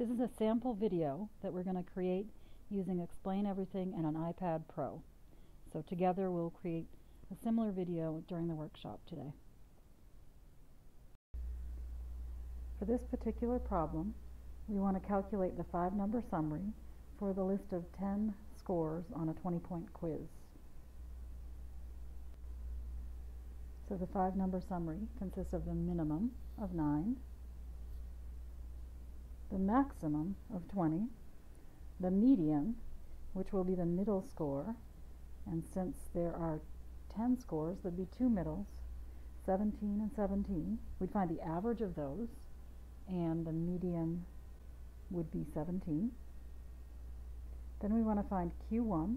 This is a sample video that we're going to create using Explain Everything and an iPad Pro. So together we'll create a similar video during the workshop today. For this particular problem, we want to calculate the 5-number summary for the list of 10 scores on a 20-point quiz. So the 5-number summary consists of the minimum of 9, the maximum of 20, the median, which will be the middle score, and since there are 10 scores, there'd be 2 middles, 17 and 17. We'd find the average of those, and the median would be 17. Then we want to find Q1,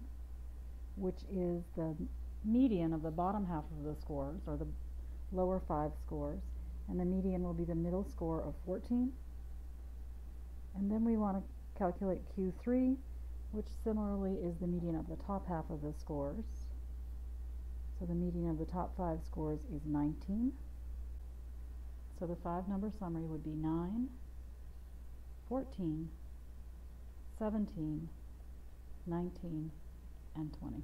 which is the median of the bottom half of the scores, or the lower 5 scores, and the median will be the middle score of 14. And then we want to calculate Q3, which similarly is the median of the top half of the scores. So the median of the top 5 scores is 19. So the 5-number summary would be 9, 14, 17, 19, and 20.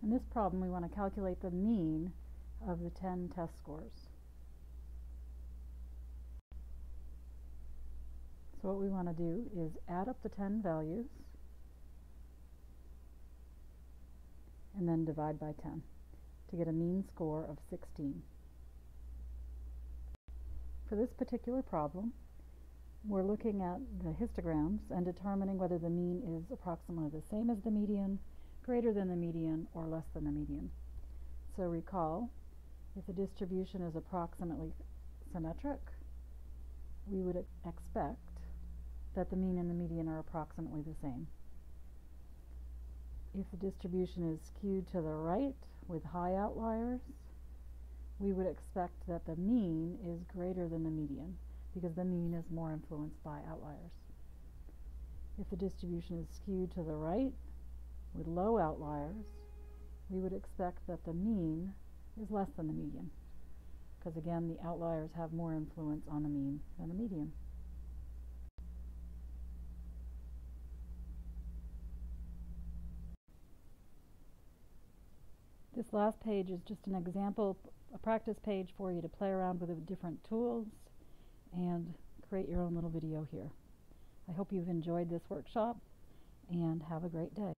In this problem, we want to calculate the mean of the 10 test scores. So what we want to do is add up the 10 values and then divide by 10 to get a mean score of 16. For this particular problem, we're looking at the histograms and determining whether the mean is approximately the same as the median, greater than the median, or less than the median. So recall, if the distribution is approximately symmetric, we would expect that the mean and the median are approximately the same. If the distribution is skewed to the right with high outliers, we would expect that the mean is greater than the median, because the mean is more influenced by outliers. If the distribution is skewed to the right with low outliers, we would expect that the mean is less than the median, because again, the outliers have more influence on the mean than the median. This last page is just an example, a practice page for you to play around with the different tools and create your own little video here. I hope you've enjoyed this workshop and have a great day.